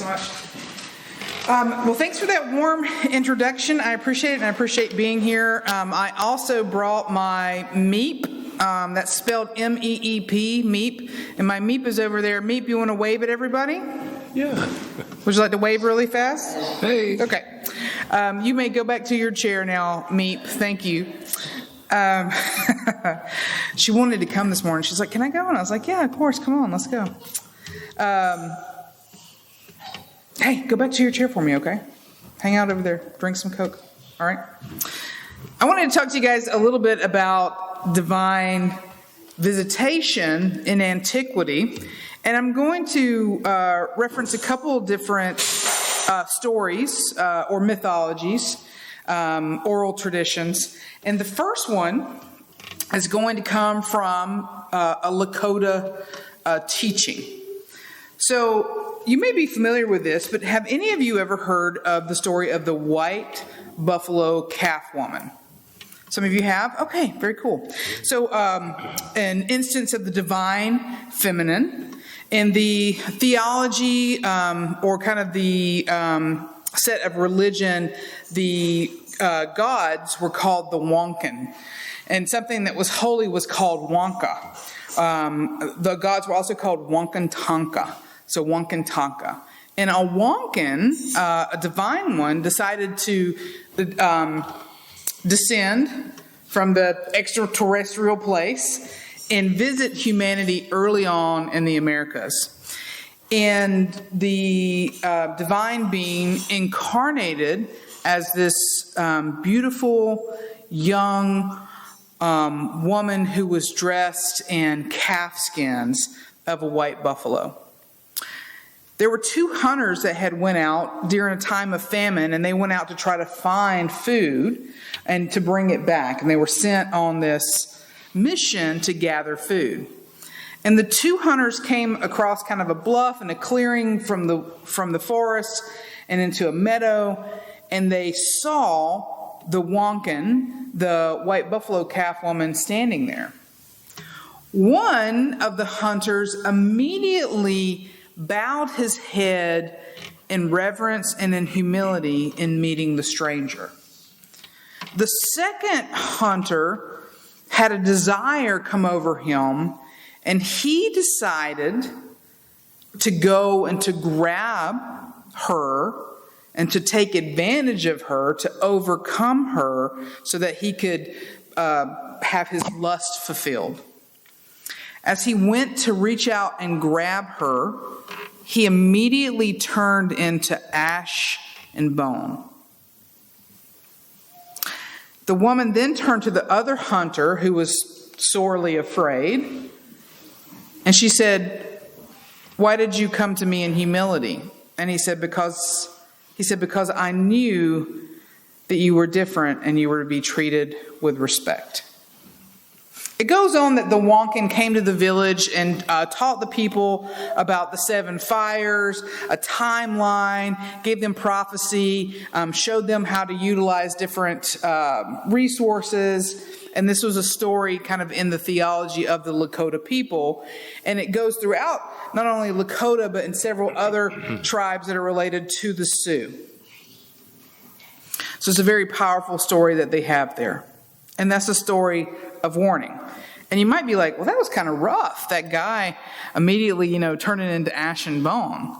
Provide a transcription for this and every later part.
much. Well, thanks for that warm introduction. I appreciate it, and I appreciate being here. I also brought my MEEP. That's spelled M-E-E-P, MEEP. And my MEEP is over there. MEEP, you want to wave at everybody? Yeah. Would you like to wave really fast? Hey. Okay. You may go back to your chair now, MEEP. Thank you. She wanted to come this morning. She's like, can I go? And I was like, yeah, of course. Come on, let's go. Hey, go back to your chair for me, okay? Hang out over there. Drink some Coke. All right? I wanted to talk to you guys a little bit about divine visitation in antiquity. And I'm going to reference a couple of different stories or mythologies, oral traditions. And the first one is going to come from a Lakota teaching. So you may be familiar with this, but have any of you ever heard of the story of the white buffalo calf woman? Some of you have? Okay, very cool. So an instance of the divine feminine. In the theology or kind of the set of religion, the gods were called the Wonkin. And something that was holy was called Wonka. The gods were also called Wonkin Tonka. So Wonkin Tonka. And a Wonkin, a divine one, decided to descend from the extraterrestrial place and visit humanity early on in the Americas. And the divine being incarnated as this beautiful young woman who was dressed in calf skins of a white buffalo. There were 2 hunters that had went out during a time of famine, and they went out to try to find food and to bring it back. And they were sent on this mission to gather food. And the 2 hunters came across kind of a bluff and a clearing from the forest and into a meadow, and they saw the Wonkin, the white buffalo calf woman, standing there. One of the hunters immediately bowed his head in reverence and in humility in meeting the stranger. The second hunter had a desire come over him, and he decided to go and to grab her and to take advantage of her, to overcome her so that he could have his lust fulfilled. As he went to reach out and grab her, he immediately turned into ash and bone. The woman then turned to the other hunter, who was sorely afraid, and she said, "Why did you come to me in humility?" And he said, because I knew that you were different and you were to be treated with respect. It goes on that the Wonkin came to the village and taught the people about the 7 fires, a timeline, gave them prophecy, showed them how to utilize different resources. And this was a story kind of in the theology of the Lakota people. And it goes throughout not only Lakota, but in several other tribes that are related to the Sioux. So it's a very powerful story that they have there. And that's a story of warning. And you might be like, well, that was kind of rough. That guy immediately, turning into ash and bone.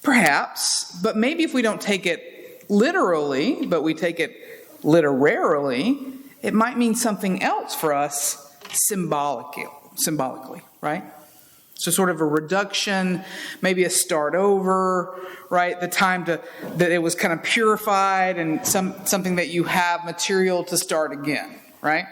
Perhaps, but maybe if we don't take it literally, but we take it literarily, it might mean something else for us symbolically, right? So sort of a reduction, maybe a start over, right? The time that it was kind of purified and something that you have material to start again, right?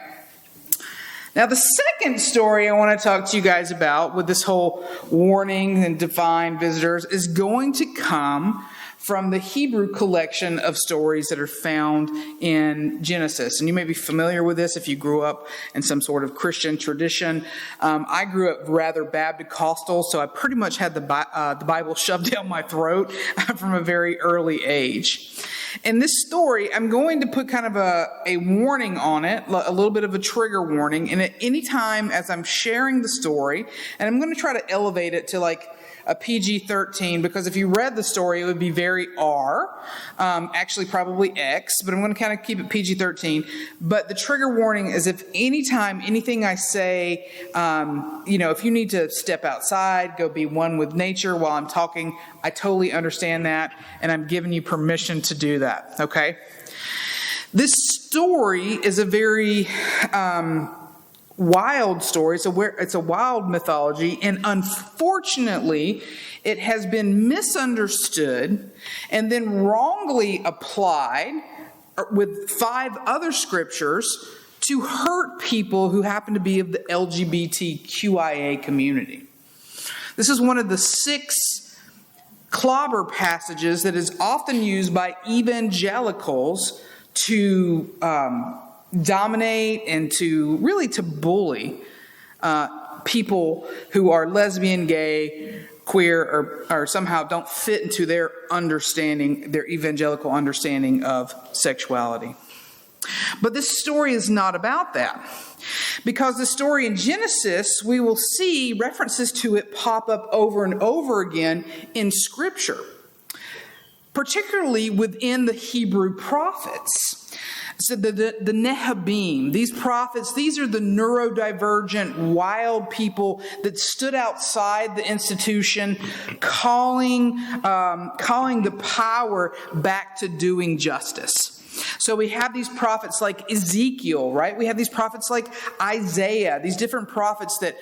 Now, the second story I want to talk to you guys about with this whole warning and divine visitors is going to come from the Hebrew collection of stories that are found in Genesis. And you may be familiar with this if you grew up in some sort of Christian tradition. I grew up rather Baptist-costal, so I pretty much had the Bible shoved down my throat from a very early age. In this story, I'm going to put kind of a warning on it, a little bit of a trigger warning. And at any time as I'm sharing the story, and I'm going to try to elevate it to like a PG-13, because if you read the story, it would be very R, actually probably X, but I'm going to kind of keep it PG-13. But the trigger warning is if anytime anything I say, if you need to step outside, go be one with nature while I'm talking, I totally understand that, and I'm giving you permission to do that, okay? This story is a very wild story. It's a wild mythology, and unfortunately, it has been misunderstood and then wrongly applied with 5 other scriptures to hurt people who happen to be of the LGBTQIA community. This is one of the 6 clobber passages that is often used by evangelicals to dominate and to bully people who are lesbian, gay, queer, or somehow don't fit into their understanding, their evangelical understanding of sexuality. But this story is not about that. Because the story in Genesis, we will see references to it pop up over and over again in Scripture, particularly within the Hebrew prophets. So the Nehabim, these prophets, these are the neurodivergent, wild people that stood outside the institution, calling the power back to doing justice. So we have these prophets like Ezekiel, right? We have these prophets like Isaiah, these different prophets that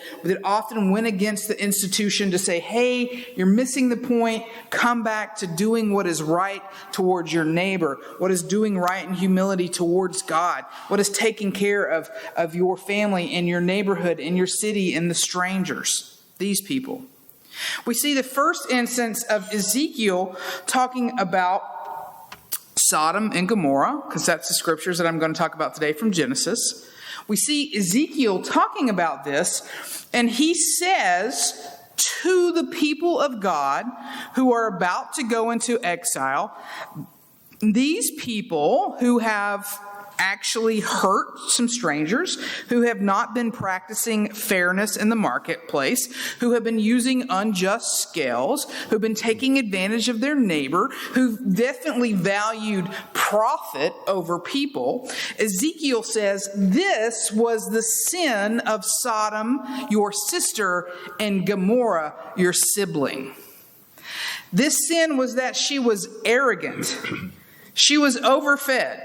often went against the institution to say, hey, you're missing the point. Come back to doing what is right towards your neighbor, what is doing right in humility towards God, what is taking care of your family and your neighborhood and your city and the strangers, these people. We see the first instance of Ezekiel talking about Sodom and Gomorrah, because that's the scriptures that I'm going to talk about today from Genesis. We see Ezekiel talking about this, and he says to the people of God who are about to go into exile, these people who have actually hurt some strangers, who have not been practicing fairness in the marketplace, who have been using unjust scales, who've been taking advantage of their neighbor, who've definitely valued profit over people. Ezekiel says this was the sin of Sodom, your sister, and Gomorrah, your sibling. This sin was that she was arrogant. She was overfed.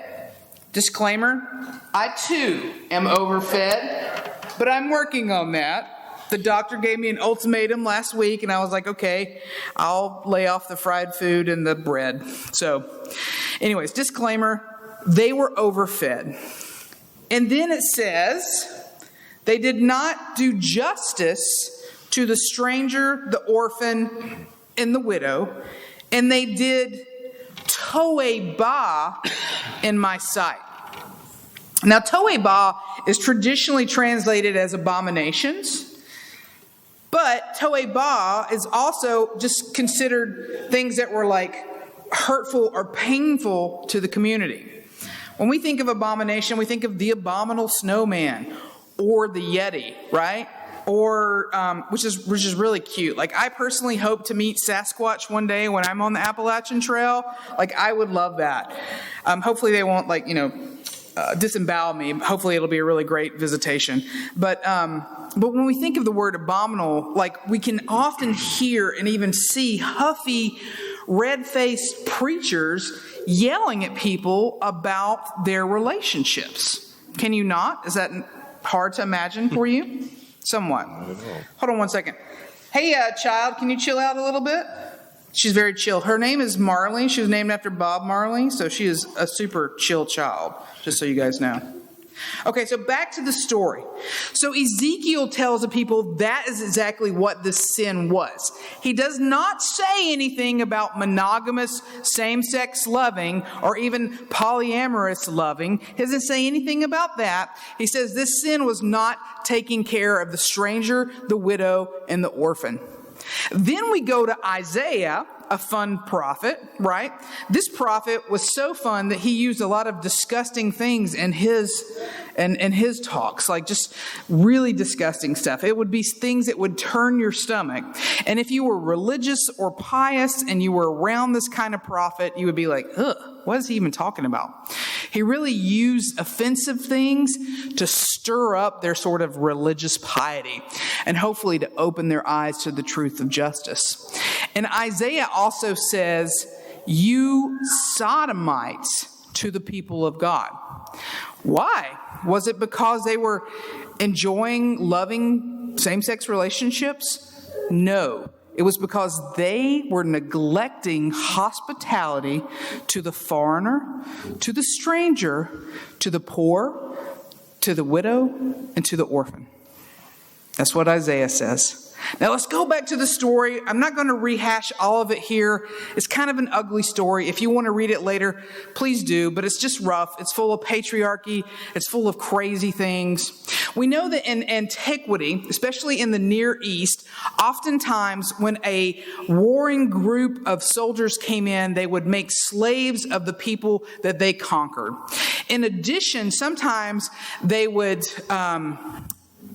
Disclaimer, I too am overfed, but I'm working on that. The doctor gave me an ultimatum last week, and I was like, okay, I'll lay off the fried food and the bread. So, anyways, disclaimer, they were overfed. And then it says, they did not do justice to the stranger, the orphan, and the widow, and they did to'eba in my sight. Now, to'eba is traditionally translated as abominations, but to'eba is also just considered things that were like hurtful or painful to the community. When we think of abomination, we think of the abominable snowman or the Yeti, right? Or which is really cute. Like, I personally hope to meet Sasquatch one day when I'm on the Appalachian Trail. Like, I would love that. Hopefully they won't disembowel me. Hopefully it'll be a really great visitation. But when we think of the word abominable, like, we can often hear and even see huffy, red-faced preachers yelling at people about their relationships. Can you not? Is that hard to imagine for you? Somewhat. Hold on one second. Hey, child, can you chill out a little bit? She's very chill. Her name is Marley. She was named after Bob Marley, so she is a super chill child, just so you guys know. Okay, so back to the story. So Ezekiel tells the people that is exactly what the sin was. He does not say anything about monogamous, same-sex loving, or even polyamorous loving. He doesn't say anything about that. He says this sin was not taking care of the stranger, the widow, and the orphan. Then we go to Isaiah, a fun prophet, right? This prophet was so fun that he used a lot of disgusting things in his talks, like just really disgusting stuff. It would be things that would turn your stomach. And if you were religious or pious and you were around this kind of prophet, you would be like, ugh, what is he even talking about? He really used offensive things to stir up their sort of religious piety and hopefully to open their eyes to the truth of justice. And Isaiah also says, you sodomites to the people of God. Why? Was it because they were enjoying loving same-sex relationships? No. It was because they were neglecting hospitality to the foreigner, to the stranger, to the poor, to the widow, and to the orphan. That's what Isaiah says. Now let's go back to the story. I'm not going to rehash all of it here. It's kind of an ugly story. If you want to read it later, please do, but it's just rough. It's full of patriarchy. It's full of crazy things. We know that in antiquity, especially in the Near East, oftentimes when a warring group of soldiers came in, they would make slaves of the people that they conquered. In addition, sometimes they would...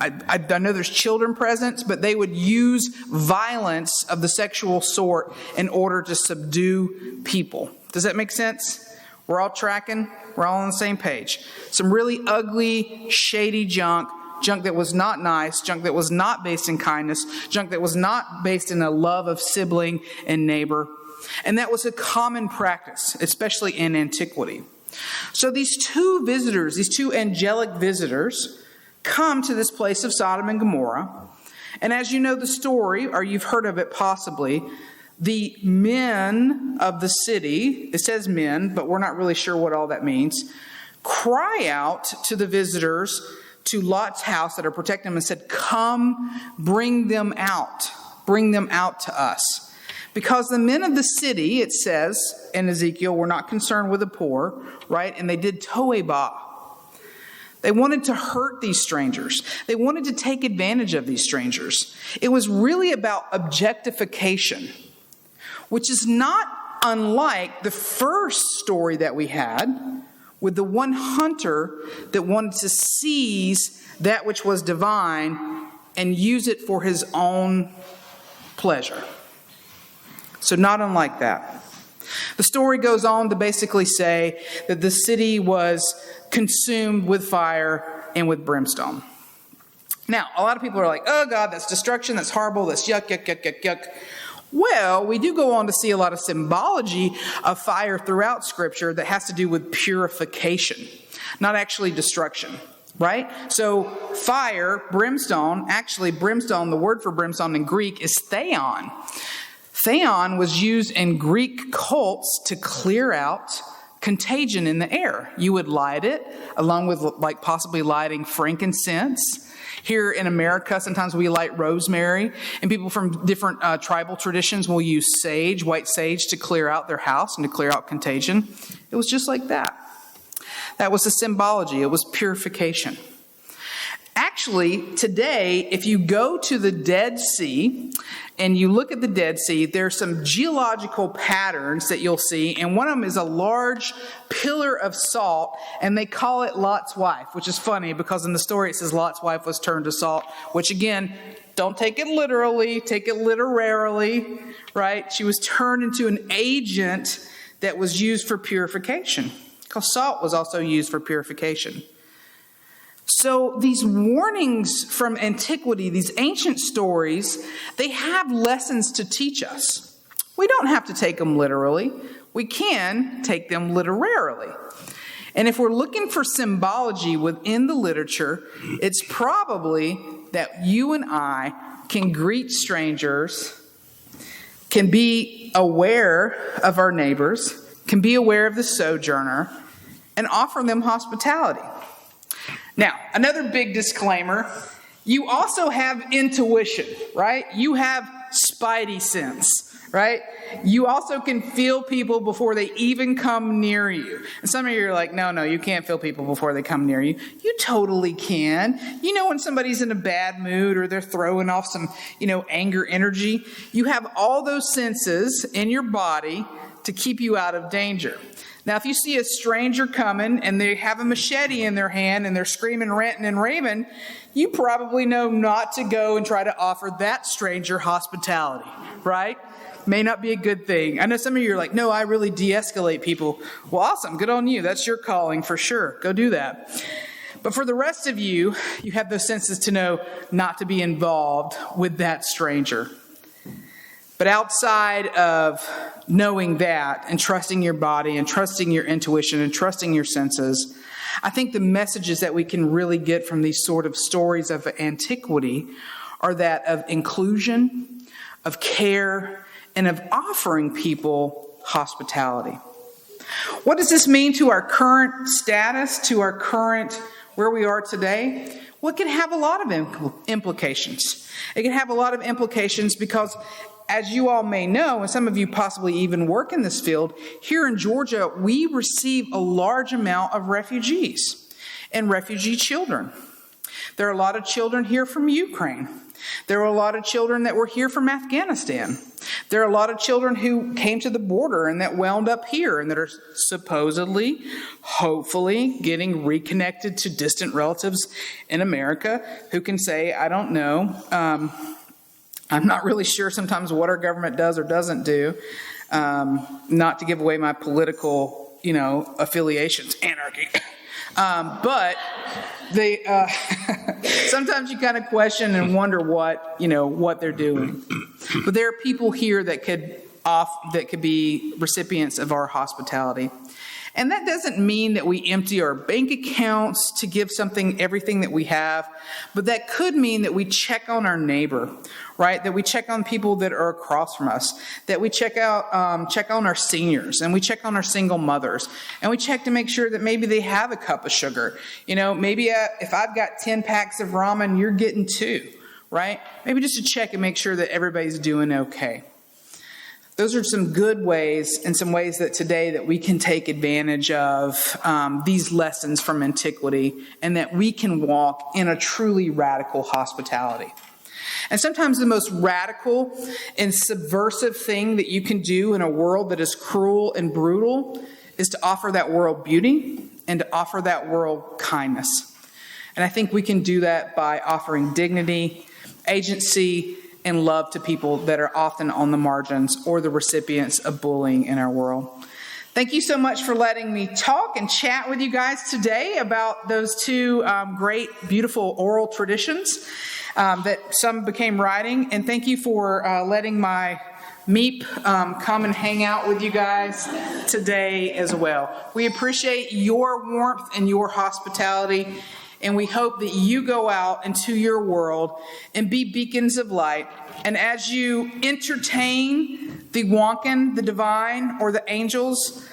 I know there's children present, but they would use violence of the sexual sort in order to subdue people. Does that make sense? We're all tracking. We're all on the same page. Some really ugly, shady junk that was not nice, junk that was not based in kindness, junk that was not based in a love of sibling and neighbor. And that was a common practice, especially in antiquity. So these two visitors, these two angelic visitors, come to this place of Sodom and Gomorrah. And as you know the story, or you've heard of it possibly, the men of the city, it says men, but we're not really sure what all that means, cry out to the visitors to Lot's house that are protecting them and said, come, bring them out to us. Because the men of the city, it says in Ezekiel, were not concerned with the poor, right? And they did to'ebah. They wanted to hurt these strangers. They wanted to take advantage of these strangers. It was really about objectification, which is not unlike the first story that we had with the one hunter that wanted to seize that which was divine and use it for his own pleasure. So not unlike that. The story goes on to basically say that the city was consumed with fire and with brimstone. Now, a lot of people are like, oh God, that's destruction, that's horrible, that's yuck, yuck, yuck, yuck, yuck. Well, we do go on to see a lot of symbology of fire throughout Scripture that has to do with purification, not actually destruction, right? So fire, brimstone, actually brimstone, the word for brimstone in Greek is theon. Theon was used in Greek cults to clear out contagion in the air. You would light it along with like possibly lighting frankincense. Here in America, sometimes we light rosemary, and people from different tribal traditions will use sage, white sage, to clear out their house and to clear out contagion. It was just like that. That was the symbology. It was purification. Actually, today, if you go to the Dead Sea and you look at the Dead Sea, there's some geological patterns that you'll see, and one of them is a large pillar of salt, and they call it Lot's wife, which is funny because in the story it says Lot's wife was turned to salt, which again, don't take it literally, take it literarily, right? She was turned into an agent that was used for purification, because salt was also used for purification. So these warnings from antiquity, these ancient stories, they have lessons to teach us. We don't have to take them literally. We can take them literarily. And if we're looking for symbology within the literature, it's probably that you and I can greet strangers, can be aware of our neighbors, can be aware of the sojourner, and offer them hospitality. Now, another big disclaimer, you also have intuition, right? You have spidey sense, right? You also can feel people before they even come near you. And some of you are like, no, you can't feel people before they come near you. You totally can. You know when somebody's in a bad mood or they're throwing off some, anger energy. You have all those senses in your body to keep you out of danger. Now, if you see a stranger coming and they have a machete in their hand and they're screaming, ranting, and raving, you probably know not to go and try to offer that stranger hospitality, right? May not be a good thing. I know some of you are like, no, I really de-escalate people. Well, awesome. Good on you. That's your calling for sure. Go do that. But for the rest of you, you have those senses to know not to be involved with that stranger. But outside of knowing that and trusting your body and trusting your intuition and trusting your senses, I think the messages that we can really get from these sort of stories of antiquity are that of inclusion, of care, and of offering people hospitality. What does this mean to our current status, to our current where we are today? Well, it can have a lot of implications. It can have a lot of implications because, as you all may know, and some of you possibly even work in this field, here in Georgia, we receive a large amount of refugees and refugee children. There are a lot of children here from Ukraine. There are a lot of children that were here from Afghanistan. There are a lot of children who came to the border and that wound up here and that are supposedly, hopefully, getting reconnected to distant relatives in America who can say, I don't know, I'm not really sure sometimes what our government does or doesn't do, not to give away my political, affiliations, anarchy. But they sometimes you kind of question and wonder what they're doing. But there are people here that could be recipients of our hospitality. And that doesn't mean that we empty our bank accounts to give everything that we have, but that could mean that we check on our neighbor, right? That we check on people that are across from us, that we check on our seniors, and we check on our single mothers, and we check to make sure that maybe they have a cup of sugar. Maybe if I've got 10 packs of ramen, you're getting 2, right? Maybe just to check and make sure that everybody's doing okay. Those are some good ways and some ways that today that we can take advantage of these lessons from antiquity and that we can walk in a truly radical hospitality. And sometimes the most radical and subversive thing that you can do in a world that is cruel and brutal is to offer that world beauty and to offer that world kindness. And I think we can do that by offering dignity, agency, and love to people that are often on the margins or the recipients of bullying in our world. Thank you so much for letting me talk and chat with you guys today about those two great, beautiful oral traditions that some became writing. And thank you for letting my Meep come and hang out with you guys today as well. We appreciate your warmth and your hospitality. And we hope that you go out into your world and be beacons of light. And as you entertain the Wonkin, the divine, or the angels,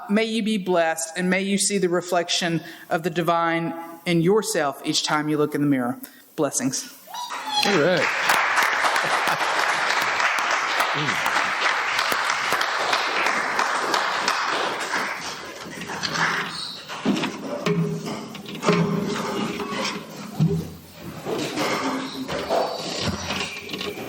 may you be blessed and may you see the reflection of the divine in yourself each time you look in the mirror. Blessings. All right.